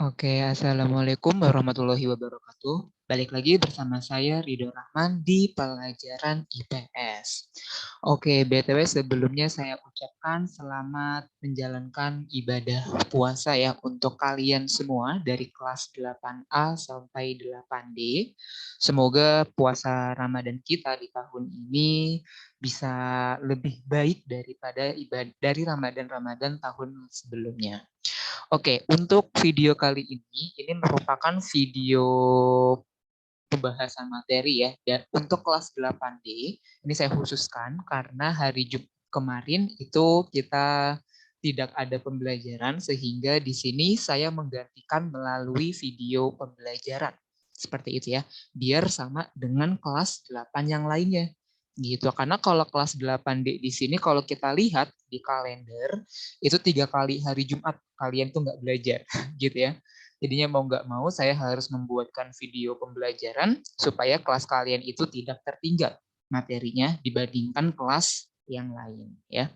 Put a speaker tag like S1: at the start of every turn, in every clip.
S1: Oke, Assalamualaikum warahmatullahi wabarakatuh. Balik lagi bersama saya Ridho Rahman di pelajaran IPS. Oke, BTW sebelumnya saya ucapkan selamat menjalankan ibadah puasa ya untuk kalian semua dari kelas 8A sampai 8D. Semoga puasa Ramadan kita di tahun ini bisa lebih baik daripada ibadah dari Ramadan-Ramadan tahun sebelumnya. Oke, untuk video kali ini merupakan video pembahasan materi ya. Dan untuk kelas 8D, ini saya khususkan karena hari Jumat kemarin itu kita tidak ada pembelajaran sehingga di sini saya menggantikan melalui video pembelajaran. Seperti itu ya, biar sama dengan kelas 8 yang lainnya. Gitu. Karena kalau kelas 8D di sini kalau kita lihat di kalender itu 3 kali hari Jumat kalian tuh nggak belajar gitu ya. Jadinya mau nggak mau saya harus membuatkan video pembelajaran supaya kelas kalian itu tidak tertinggal materinya dibandingkan kelas yang lain ya.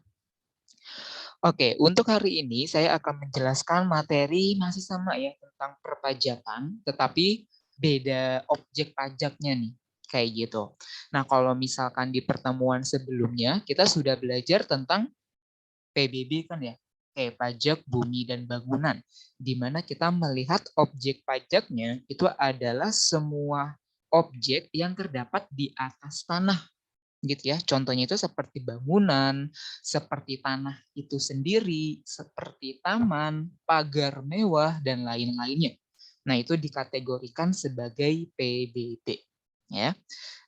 S1: Oke, untuk hari ini saya akan menjelaskan materi masih sama ya tentang perpajakan, tetapi beda objek pajaknya nih kayak gitu. Nah, kalau misalkan di pertemuan sebelumnya kita sudah belajar tentang PBB kan ya, kayak pajak bumi dan bangunan, di mana kita melihat objek pajaknya itu adalah semua objek yang terdapat di atas tanah, gitu ya. Contohnya itu seperti bangunan, seperti tanah itu sendiri, seperti taman, pagar mewah, dan lain-lainnya. Nah, itu dikategorikan sebagai PBB. Ya.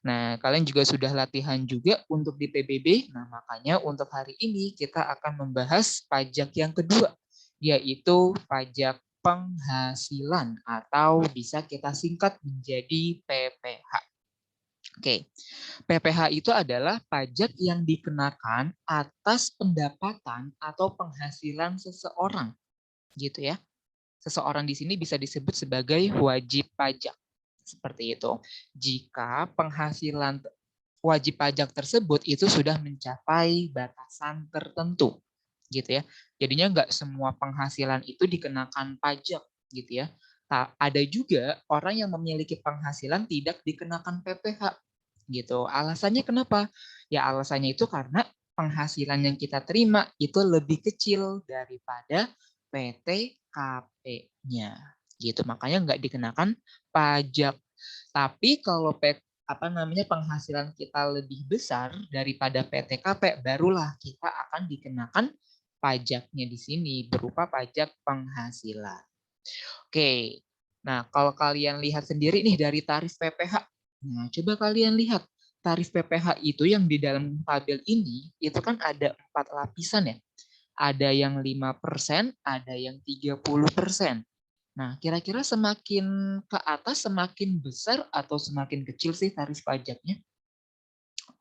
S1: Nah, kalian juga sudah latihan juga untuk di PBB. Nah, makanya untuk hari ini kita akan membahas pajak yang kedua, yaitu pajak penghasilan atau bisa kita singkat menjadi PPH. Oke, PPH itu adalah pajak yang dikenakan atas pendapatan atau penghasilan seseorang, gitu ya. Seseorang di sini bisa disebut sebagai wajib pajak. Seperti itu. Jika penghasilan wajib pajak tersebut itu sudah mencapai batasan tertentu, gitu ya. Jadinya nggak semua penghasilan itu dikenakan pajak, gitu ya. Ada juga orang yang memiliki penghasilan tidak dikenakan PPH, gitu. Alasannya kenapa? Ya alasannya itu karena penghasilan yang kita terima itu lebih kecil daripada PTKP-nya, gitu. Makanya nggak dikenakan pajak. Tapi kalau penghasilan kita lebih besar daripada PTKP, barulah kita akan dikenakan pajaknya di sini berupa pajak penghasilan. Oke. Nah, kalau kalian lihat sendiri nih dari tarif PPH. Nah, coba kalian lihat tarif PPH itu yang di dalam tabel ini itu kan ada 4 lapisan ya. Ada yang 5%, ada yang 30%. Nah, kira-kira semakin ke atas semakin besar atau semakin kecil sih tarif pajaknya?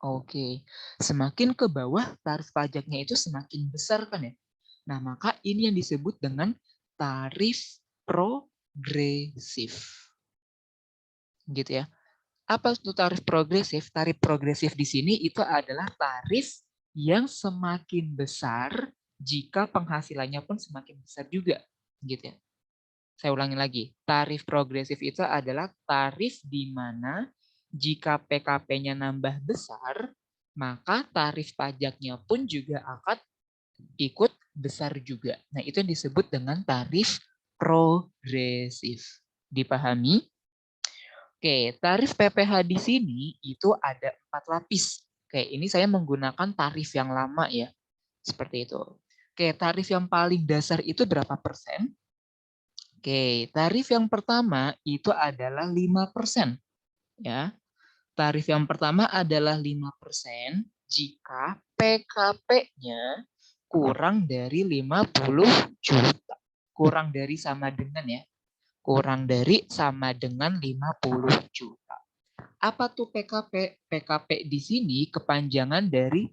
S1: Oke, semakin ke bawah tarif pajaknya itu semakin besar kan ya? Nah, maka ini yang disebut dengan tarif progresif. Gitu ya. Apa itu tarif progresif? Tarif progresif di sini itu adalah tarif yang semakin besar jika penghasilannya pun semakin besar juga. Gitu ya. Saya ulangi lagi, tarif progresif itu adalah tarif di mana jika PKP-nya nambah besar, maka tarif pajaknya pun juga akan ikut besar juga. Nah, itu yang disebut dengan tarif progresif. Dipahami? Oke, tarif PPH di sini itu ada 4 lapis. Oke, ini saya menggunakan tarif yang lama ya. Seperti itu. Oke, tarif yang paling dasar itu berapa persen? Oke, tarif yang pertama itu adalah 5%. Ya. Tarif yang pertama adalah 5% jika PKP-nya kurang dari 50 juta. Kurang dari sama dengan ya. Kurang dari sama dengan 50 juta. Apa tuh PKP? PKP di sini kepanjangan dari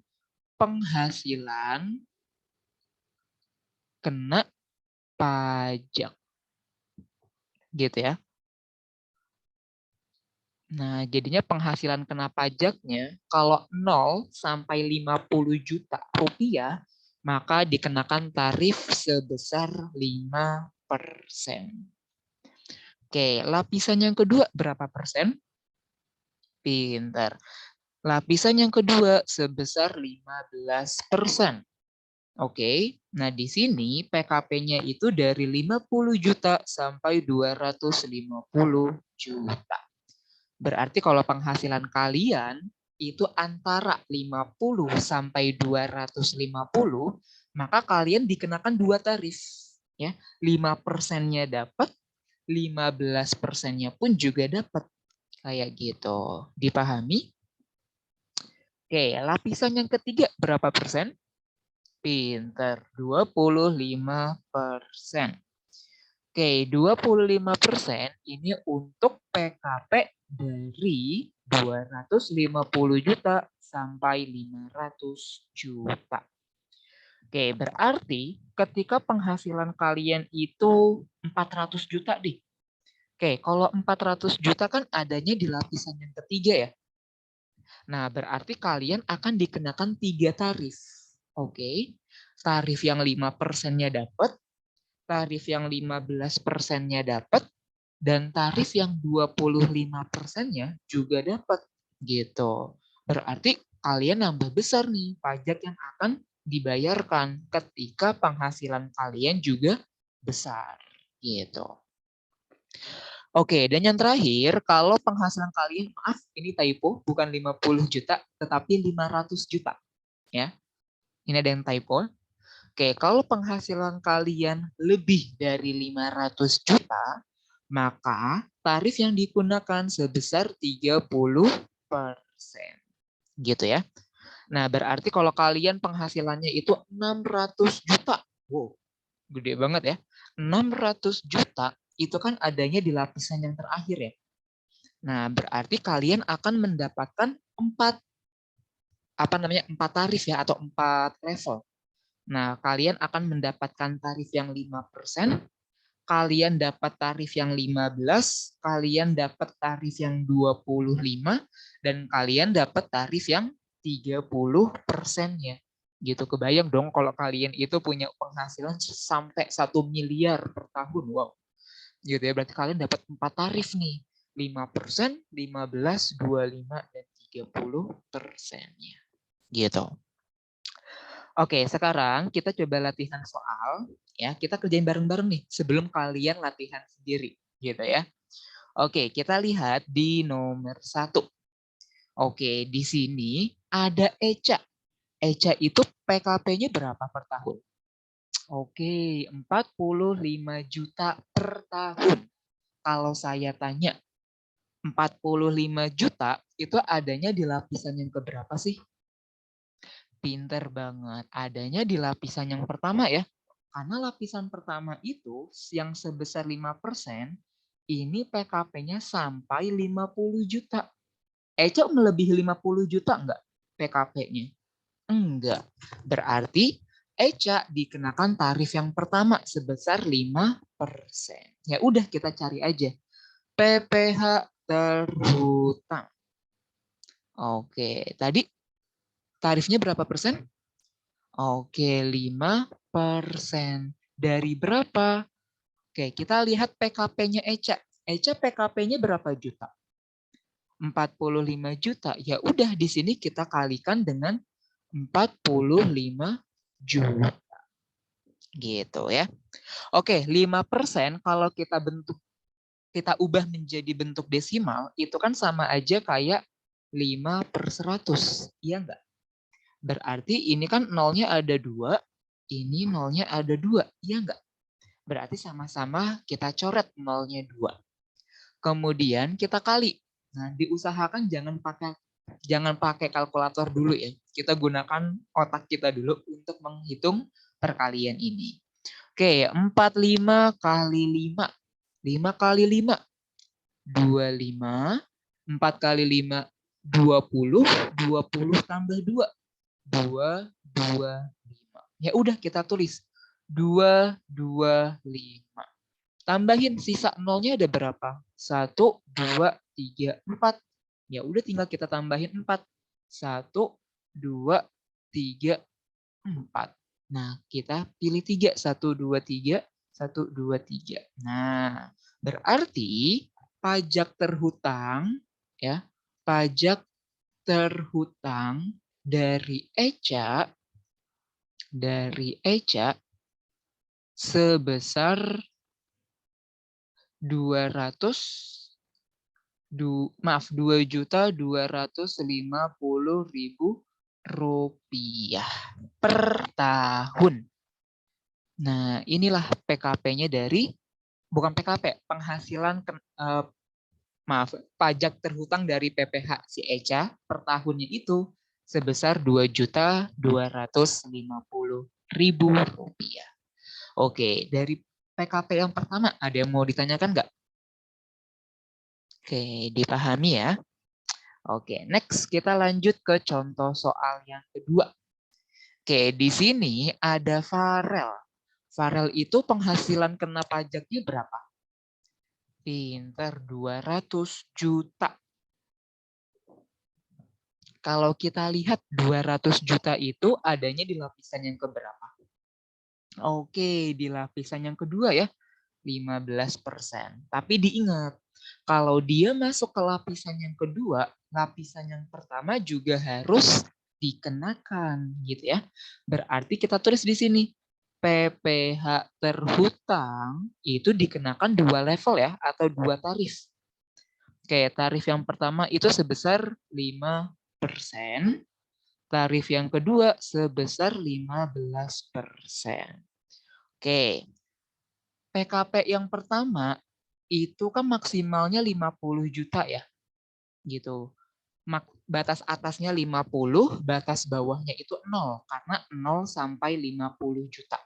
S1: penghasilan kena pajak. Gitu ya. Nah, jadinya penghasilan kena pajaknya kalau 0 sampai 50 juta rupiah, maka dikenakan tarif sebesar 5%. Oke, lapisan yang kedua berapa persen? Pinter. Lapisan yang kedua sebesar 15%. Oke, nah di sini PKP-nya itu dari 50 juta sampai 250 juta. Berarti kalau penghasilan kalian itu antara 50 sampai 250, maka kalian dikenakan dua tarif. Ya, 5%-nya dapat, 15%-nya pun juga dapat. Kayak gitu. Dipahami? Oke, lapisan yang ketiga berapa persen? Pinter, 25%. Oke, 25% ini untuk PKP dari 250 juta sampai 500 juta. Oke, berarti ketika penghasilan kalian itu 400 juta deh. Oke, kalau 400 juta kan adanya di lapisan yang ketiga ya. Nah, berarti kalian akan dikenakan 3 tarif. Oke, tarif yang 5%-nya dapat, tarif yang 15%-nya dapat, dan tarif yang 25%-nya juga dapat. Gitu. Berarti kalian nambah besar nih pajak yang akan dibayarkan ketika penghasilan kalian juga besar. Gitu. Oke, dan yang terakhir, kalau penghasilan kalian, maaf, ini typo, bukan 50 juta, tetapi 500 juta. Ya, ini ada yang typo. Oke, kalau penghasilan kalian lebih dari 500 juta, maka tarif yang digunakan sebesar 30%. Gitu ya. Nah, berarti kalau kalian penghasilannya itu 600 juta. Wow, gede banget ya. 600 juta itu kan adanya di lapisan yang terakhir ya. Nah, berarti kalian akan mendapatkan 4 tarif ya atau 4 level. Nah, kalian akan mendapatkan tarif yang 5%, kalian dapat tarif yang 15, kalian dapat tarif yang 25, dan kalian dapat tarif yang 30%-nya. Gitu, kebayang dong kalau kalian itu punya penghasilan sampai 1 miliar per tahun. Wow. Gitu ya, berarti kalian dapat 4 tarif nih. 5%, 15, 25, dan 30%-nya. Gitu. Oke, sekarang kita coba latihan soal. Ya, kita kerjain bareng-bareng nih sebelum kalian latihan sendiri, gitu ya. Oke, kita lihat di nomor 1. Oke, di sini ada Eca. Eca itu PKP-nya berapa per tahun? Oke, 45 juta per tahun. Kalau saya tanya, 45 juta itu adanya di lapisan yang keberapa sih? Pinter banget. Adanya di lapisan yang pertama ya. Karena lapisan pertama itu yang sebesar 5%, ini PKP-nya sampai 50 juta. Eca melebihi 50 juta enggak PKP-nya? Enggak. Berarti Eca dikenakan tarif yang pertama sebesar 5%. Ya udah kita cari aja. PPh terhutang. Oke, tadi tarifnya berapa persen? Oke, 5%. Dari berapa? Oke, kita lihat PKP-nya Eca. Eca PKP-nya berapa juta? 45 juta. Ya udah di sini kita kalikan dengan 45 juta. Gitu ya. Oke, 5% kalau kita ubah menjadi bentuk desimal, itu kan sama aja kayak 5/100. Iya enggak? Berarti ini kan nolnya ada 2, ini nolnya ada 2. Iya enggak? Berarti sama-sama kita coret nolnya 2. Kemudian kita kali. Nah, diusahakan jangan pakai kalkulator dulu ya. Kita gunakan otak kita dulu untuk menghitung perkalian ini. Oke, 45 kali 5. 5 kali 5, 25. 4 kali 5, 20. 20 tambah 2, 225. Ya udah kita tulis 225. Tambahin sisa nolnya ada berapa? 1, 2, 3, 4. Ya udah tinggal kita tambahin 4. 1, 2, 3, 4. Nah, kita pilih 3. 1, 2, 3. 1, 2, 3. Nah, berarti pajak terhutang ya, pajak terhutang dari Eca sebesar 2.250.000 rupiah per tahun. Nah, inilah PKP-nya dari, bukan PKP, pajak terhutang dari PPH si Eca per tahunnya itu sebesar 2.250.000 rupiah. Oke, dari PKP yang pertama ada yang mau ditanyakan nggak? Oke, dipahami ya. Oke, next kita lanjut ke contoh soal yang kedua. Oke, di sini ada Farel. Farel itu penghasilan kena pajaknya berapa? Pinter, 200 juta. Kalau kita lihat 200 juta itu adanya di lapisan yang keberapa? Oke, di lapisan yang kedua ya, 15%. Tapi diingat, kalau dia masuk ke lapisan yang kedua, lapisan yang pertama juga harus dikenakan, gitu ya. Berarti kita tulis di sini, PPH terhutang itu dikenakan 2 level ya, atau 2 tarif. Oke, tarif yang pertama itu sebesar 5%, tarif yang kedua sebesar 15%. Oke, PKP yang pertama itu kan maksimalnya 50 juta ya, gitu. Batas atasnya 50, batas bawahnya itu 0, karena 0 sampai 50 juta.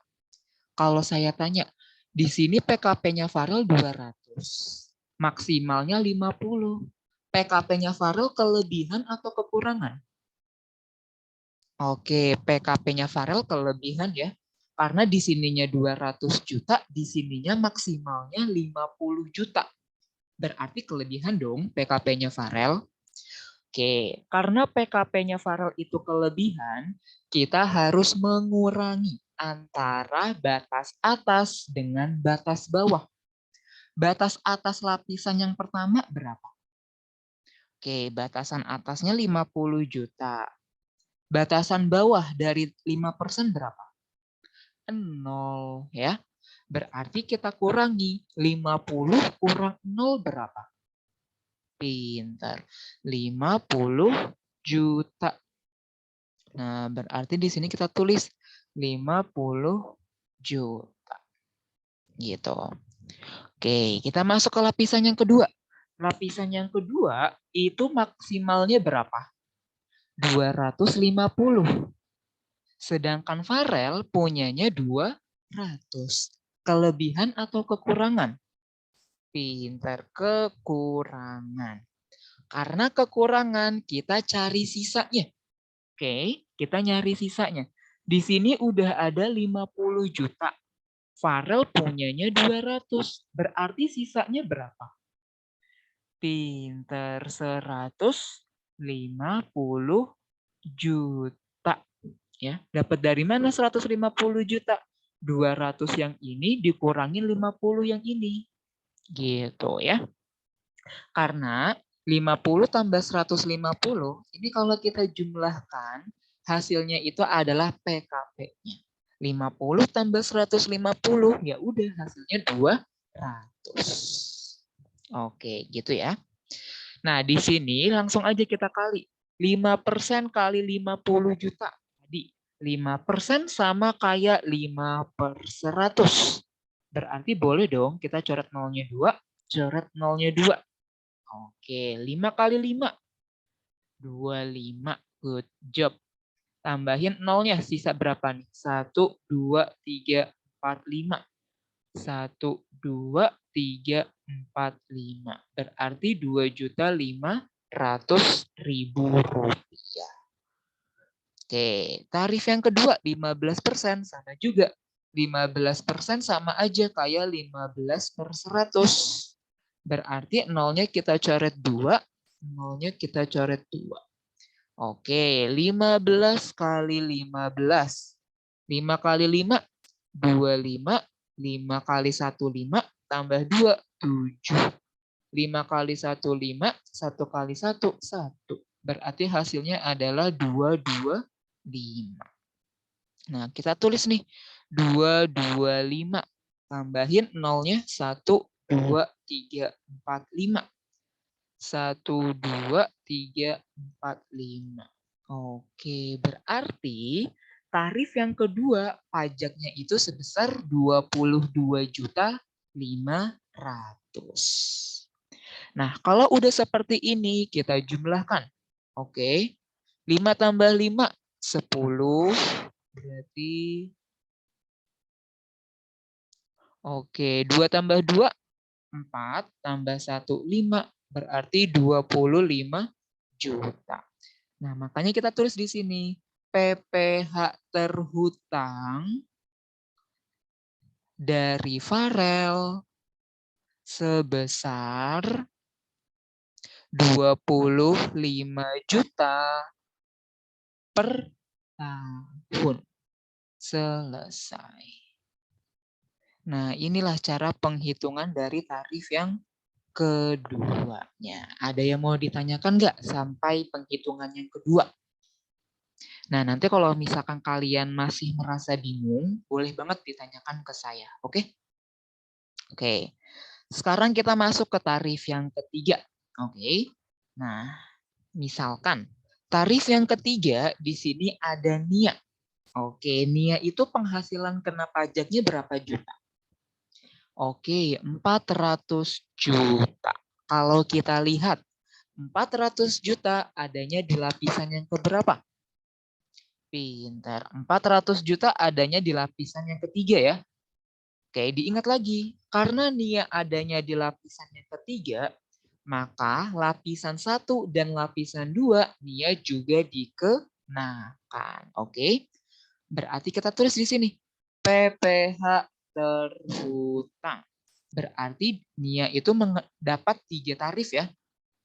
S1: Kalau saya tanya, di sini PKP-nya Farel 200, maksimalnya 50. PKP-nya Farel kelebihan atau kekurangan? Oke, PKP-nya Farel kelebihan ya. Karena di sininya 200 juta, di sininya maksimalnya 50 juta. Berarti kelebihan dong PKP-nya Farel. Oke, karena PKP-nya Farel itu kelebihan, kita harus mengurangi antara batas atas dengan batas bawah. Batas atas lapisan yang pertama berapa? Oke, batasan atasnya 50 juta. Batasan bawah dari 5% berapa? 0 ya. Berarti kita kurangi 50 kurang 0 berapa? Pintar. 50 juta. Nah, berarti di sini kita tulis 50 juta. Gitu. Oke, kita masuk ke lapisan yang kedua. Lapisan yang kedua itu maksimalnya berapa? 250. Sedangkan Farel punyanya 200. Kelebihan atau kekurangan? Pintar, kekurangan. Karena kekurangan, kita cari sisanya. Oke, kita nyari sisanya. Di sini udah ada 50 juta. Farel punyanya 200. Berarti sisanya berapa? Pintar, 150 juta. Ya, dapat dari mana 150 juta? 200 yang ini dikurangi 50 yang ini. Gitu ya. Karena 50 tambah 150, ini kalau kita jumlahkan, hasilnya itu adalah PKP-nya. 50 tambah 150, ya udah hasilnya 200. Oke, gitu ya. Nah, di sini langsung aja kita kali. 5% kali 50 juta. Tadi 5% sama kayak 5/100. Berarti boleh dong kita coret nolnya 2, coret nolnya 2. Oke, 5 kali 5. 25. Good job. Tambahin nolnya, sisa berapa nih? 1, 2, 3, 4, 5. 1, 2, 3, 4, 5. Berarti 2.500.000 rupiah. Oke, tarif yang kedua 15% sama juga. 15% sama aja kayak 15/100. Berarti nolnya kita coret 2, nolnya kita coret 2. Oke, 15 kali 15. 5 kali 5, 25. 5 kali 1, 5, tambah 2, 7. 5 kali 1, 5, 1 kali 1, 1. Berarti hasilnya adalah 225. Nah, kita tulis nih, 225. Tambahin nolnya 1, 2, 3, 4, 5. 1, 2, 3, 4, 5. Oke, berarti tarif yang kedua pajaknya itu sebesar 22.500.000. Nah, kalau udah seperti ini kita jumlahkan. Oke. 5 tambah 5 10 berarti oke, 2 tambah 2 4 tambah 1 5 berarti 25 juta. Nah, makanya kita tulis di sini PPh terhutang dari Farel sebesar 25 juta per tahun. Selesai. Nah, inilah cara penghitungan dari tarif yang keduanya. Ada yang mau ditanyakan nggak sampai penghitungan yang kedua? Nah, nanti kalau misalkan kalian masih merasa bingung, boleh banget ditanyakan ke saya. Oke? Oke. Sekarang kita masuk ke tarif yang ketiga. Oke. Nah, misalkan tarif yang ketiga di sini ada NIA. Oke, NIA itu penghasilan kena pajaknya berapa juta? Oke, 400 juta. Kalau kita lihat, 400 juta adanya di lapisan yang keberapa? Pintar. 400 juta adanya di lapisan yang ketiga ya. Oke, diingat lagi. Karena NIA adanya di lapisan yang ketiga, maka lapisan 1 dan lapisan 2 NIA juga dikenakan. Oke. Berarti kita tulis di sini PPh terhutang. Berarti NIA itu mendapat 3 tarif ya.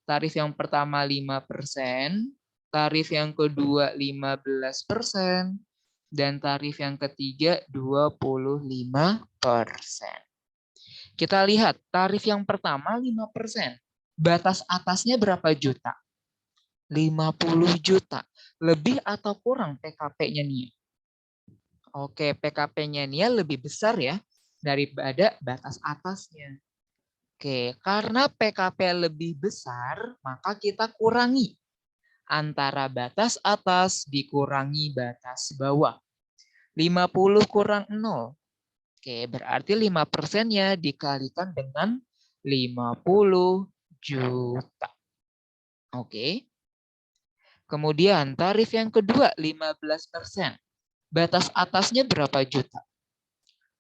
S1: Tarif yang pertama 5%, tarif yang kedua 15%, dan tarif yang ketiga 25%. Kita lihat tarif yang pertama 5%. Batas atasnya berapa juta? 50 juta. Lebih atau kurang PKP-nya NIA? Oke, PKP-nya NIA lebih besar ya daripada batas atasnya. Oke, karena PKP lebih besar, maka kita kurangi antara batas atas dikurangi batas bawah. 50 kurang 0. Oke, berarti 5%-nya dikalikan dengan 50 juta. Oke. Kemudian tarif yang kedua 15%. Batas atasnya berapa juta?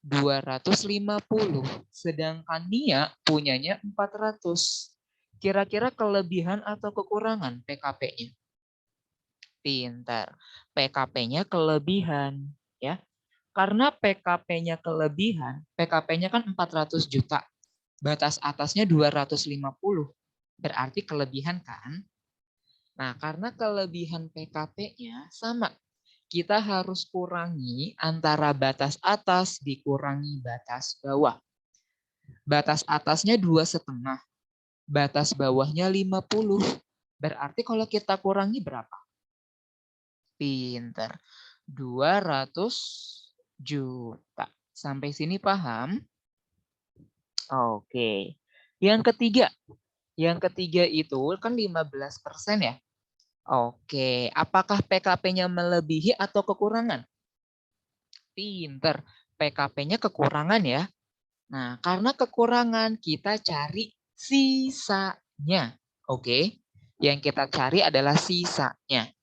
S1: 250. Sedangkan NIA punyanya 400. Kira-kira kelebihan atau kekurangan PKP-nya? Pintar. PKP-nya kelebihan. Ya. Karena PKP-nya kelebihan, PKP-nya kan 400 juta. Batas atasnya 250. Berarti kelebihan kan? Nah, karena kelebihan PKP-nya sama. Kita harus kurangi antara batas atas dikurangi batas bawah. Batas atasnya 2,5. Batas bawahnya 50. Berarti kalau kita kurangi berapa? Pinter. 200 juta. Sampai sini paham? Oke. Yang ketiga. Yang ketiga itu kan 15% ya. Oke. Apakah PKP-nya melebihi atau kekurangan? Pinter. PKP-nya kekurangan ya. Nah, karena kekurangan kita cari sisanya. Oke. Yang kita cari adalah sisanya.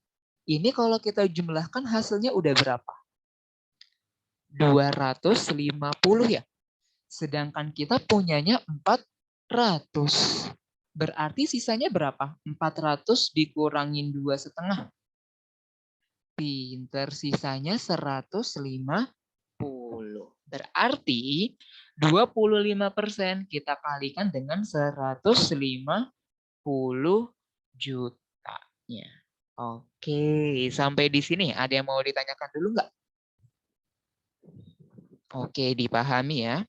S1: Ini kalau kita jumlahkan hasilnya udah berapa? 250 ya. Sedangkan kita punyanya 400. Berarti sisanya berapa? 400 dikurangin 2,5. Pinter, sisanya 150. Berarti 25% kita kalikan dengan 150 jutanya. Oke, sampai di sini ada yang mau ditanyakan dulu nggak? Oke, dipahami ya.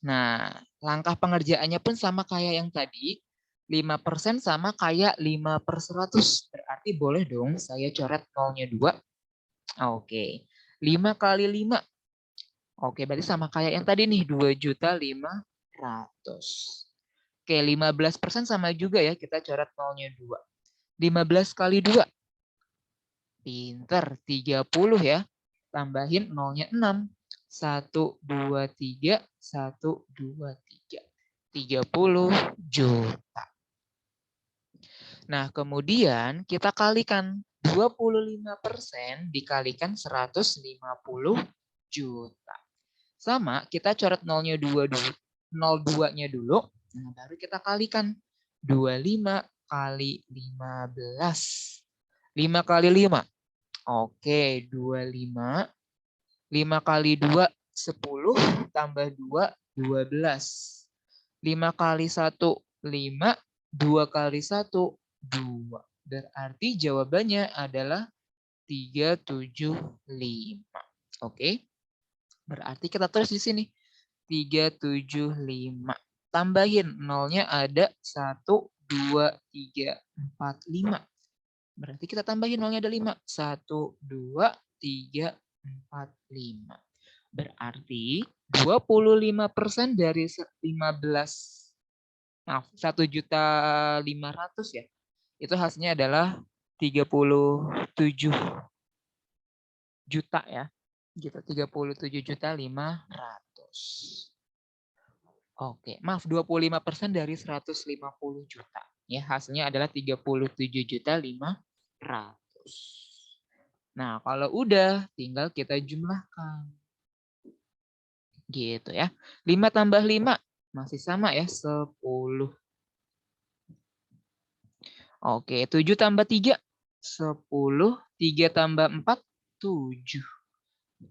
S1: Nah, langkah pengerjaannya pun sama kayak yang tadi. 5% sama kayak 5/100. Berarti boleh dong saya coret nolnya 2. Oke. 5 kali 5. Oke, berarti sama kayak yang tadi nih. 2.500.000. Oke, 15% sama juga ya. Kita coret nolnya 2. 15 kali 2. Pinter. 30 ya. Tambahin nolnya 6. 1, 2, 3. 1, 2, 3. 30 juta. Nah, kemudian kita kalikan 25% dikalikan 150 juta. Sama, kita coret nolnya 02-nya dulu. Nah, baru kita kalikan 25 kali 15. 5 kali 5. Oke, 25. 5 kali 2, 10. Tambah 2, 12. 5 kali 1, 5. 2 kali 1, 2. Berarti jawabannya adalah 375. Oke. Berarti kita tulis di sini. 375. Tambahin nolnya ada 1, 2, 3, 4, 5. Berarti kita tambahin nolnya ada 5. 1, 2, 3, 4, 5. Berarti 25% dari 15. Maaf, 1.500.000 ya. Itu hasilnya adalah 37 juta ya. Gitu, 37.500.000. Oke, maaf 25% dari 150 juta. Ya, hasilnya adalah 37.500.000. Nah, kalau udah tinggal kita jumlahkan. Gitu ya. 5 tambah 5 masih sama ya, 10. Oke, 7 tambah 3, 10. 3 tambah 4, 7.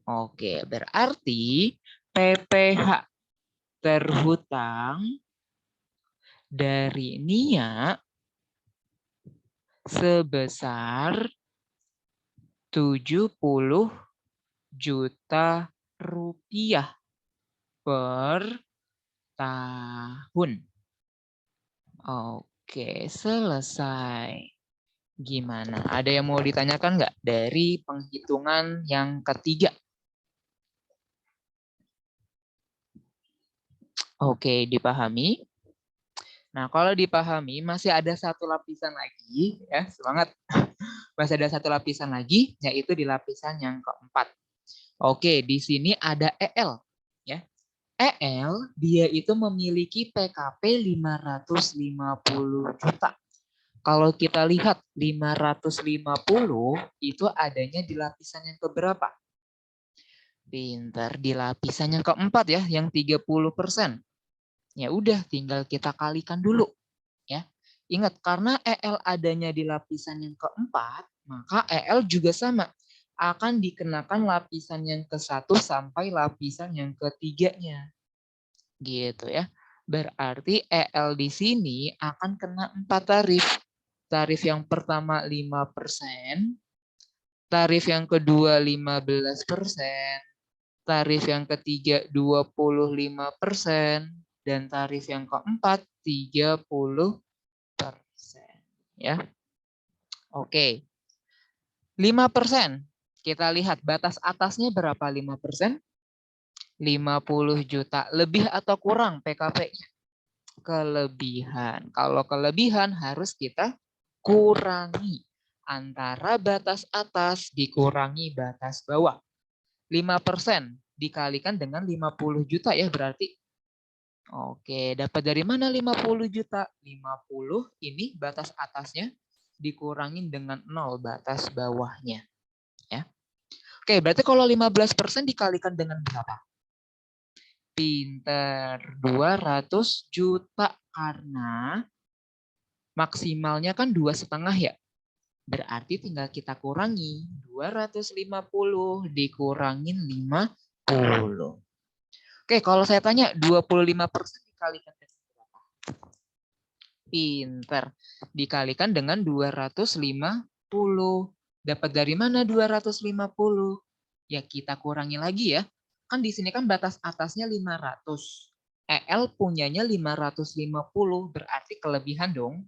S1: Oke, berarti PPH terhutang dari Nia sebesar 70 juta rupiah per tahun. Oke, selesai. Gimana? Ada yang mau ditanyakan nggak dari penghitungan yang ketiga? Oke, dipahami. Nah, kalau dipahami masih ada satu lapisan lagi, ya semangat. Masih ada satu lapisan lagi, yaitu di lapisan yang keempat. Oke, di sini ada EL, ya. EL dia itu memiliki PKP 550 juta. Kalau kita lihat 550 itu adanya di lapisan yang keberapa? Pintar, di lapisan yang keempat ya, yang 30%. Ya udah, tinggal kita kalikan dulu. Ya, ingat karena EL adanya di lapisan yang keempat, maka EL juga sama. Akan dikenakan lapisan yang ke-1 sampai lapisan yang ketiganya. Gitu ya. Berarti EL di sini akan kena 4 tarif. Tarif yang pertama 5%, tarif yang kedua 15%, tarif yang ketiga 25%, dan tarif yang keempat 30%. Ya. Oke. 5%. Kita lihat batas atasnya berapa 5%? 50 juta. Lebih atau kurang PKP-nya? Kelebihan. Kalau kelebihan harus kita kurangi. Antara batas atas dikurangi batas bawah. 5% dikalikan dengan 50 juta ya berarti. Oke, dapat dari mana 50 juta? 50 ini batas atasnya dikurangin dengan 0 batas bawahnya. Ya. Oke, berarti kalau 15% dikalikan dengan berapa? Pinter, 200 juta karena maksimalnya kan 2,5 ya. Berarti tinggal kita kurangi 250 dikurangin 50. Oke, kalau saya tanya 25% dikalikan dengan berapa? Pinter. Dikalikan dengan 250. Dapat dari mana 250? Ya kita kurangi lagi ya. kan di sini kan batas atasnya 500. EL punyanya 550, berarti kelebihan dong.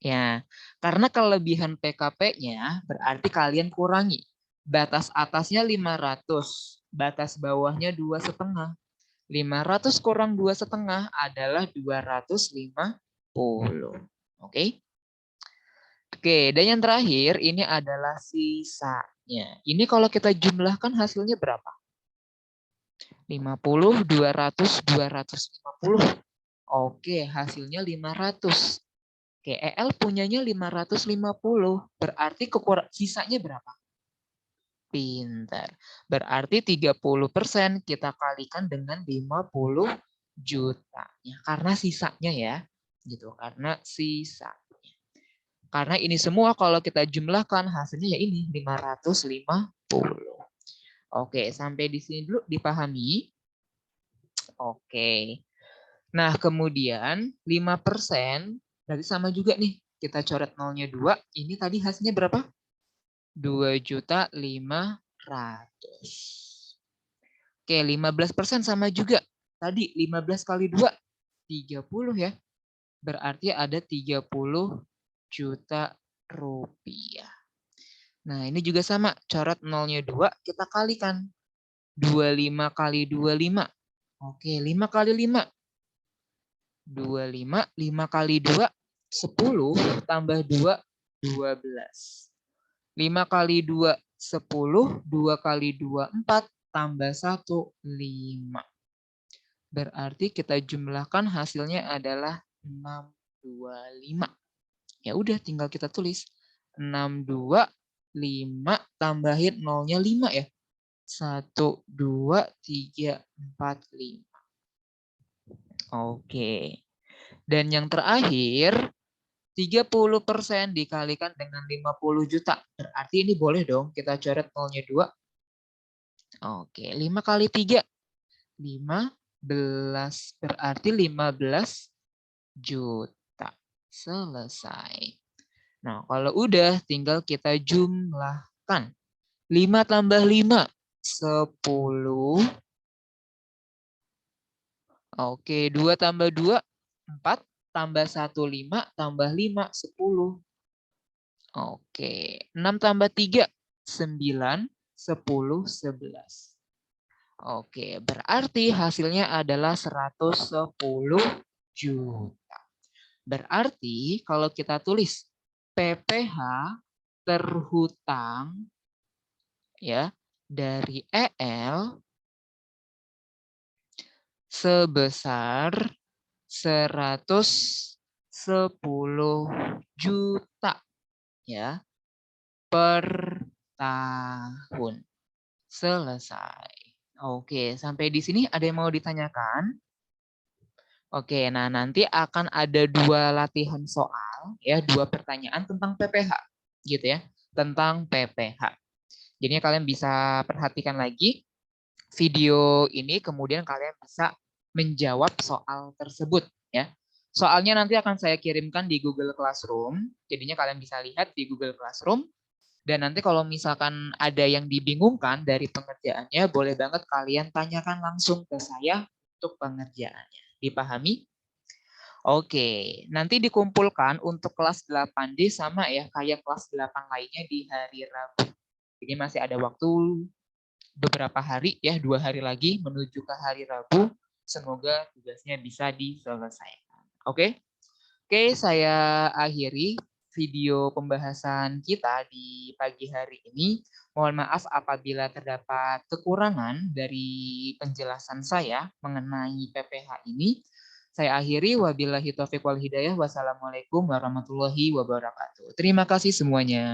S1: Ya, karena kelebihan PKP-nya berarti kalian kurangi. Batas atasnya 500, batas bawahnya 2,5. 500 kurang 2,5 adalah 250. Oke? Oke, dan yang terakhir ini adalah sisanya. Ini kalau kita jumlahkan hasilnya berapa? 50, 200, 250. Oke, hasilnya 500. Oke, EL punyanya 550. Berarti sisanya berapa? Pintar. Berarti 30% kita kalikan dengan 50 juta. Ya, karena sisanya ya. Gitu, karena sisanya. Karena ini semua kalau kita jumlahkan hasilnya ya ini 550. Oke, sampai di sini dulu dipahami. Oke. Nah, kemudian 5% berarti sama juga nih. Kita coret nolnya 2. Ini tadi hasilnya berapa? 2.500.000. Oke, 15% sama juga. Tadi 15 kali 2, 30 ya. Berarti ada 30 juta rupiah. Nah, ini juga sama. Coret nolnya 2, kita kalikan. 25 kali 25. Oke, 5 kali 5. 25, 5 kali 2, 10, tambah 2, 12. 5 kali 2, 10, 2 kali 2, 4, tambah 1, 5. Berarti kita jumlahkan hasilnya adalah 625. Ya udah, tinggal kita tulis. 625 tambahin nolnya 5 ya. 1, 2, 3, 4, 5. Oke. Dan yang terakhir, 30% dikalikan dengan 50 juta. Berarti ini boleh dong kita coret nolnya 2. Oke, 5 kali 3. 15. Berarti 15 juta. Selesai. Nah, kalau udah tinggal kita jumlahkan. 5 tambah 5. 10. Oke, 2 tambah 2. 4. Tambah 1, 5. Tambah 5, 10. Oke, 6 tambah 3, 9, 10, 11. Oke, berarti hasilnya adalah 110 juta. Berarti kalau kita tulis PPH terhutang ya dari EL sebesar 110 juta ya per tahun. Selesai. Oke, sampai di sini ada yang mau ditanyakan? Oke, nah nanti akan ada 2 latihan soal, ya 2 pertanyaan tentang PPH, gitu ya, tentang PPH. Jadi kalian bisa perhatikan lagi video ini, kemudian kalian bisa menjawab soal tersebut, ya. Soalnya nanti akan saya kirimkan di Google Classroom, jadinya kalian bisa lihat di Google Classroom. Dan nanti kalau misalkan ada yang dibingungkan dari pengerjaannya, boleh banget kalian tanyakan langsung ke saya untuk pengerjaannya. Dipahami? Oke, nanti dikumpulkan untuk kelas 8D sama ya, kayak kelas 8 lainnya di hari Rabu. Jadi masih ada waktu beberapa hari ya, 2 hari lagi menuju ke hari Rabu. Semoga tugasnya bisa diselesaikan. Oke? Oke, saya akhiri video pembahasan kita di pagi hari ini. Mohon maaf apabila terdapat kekurangan dari penjelasan saya mengenai PPH ini. Saya akhiri, wabillahi taufiq wal hidayah. Wassalamualaikum warahmatullahi wabarakatuh. Terima kasih semuanya.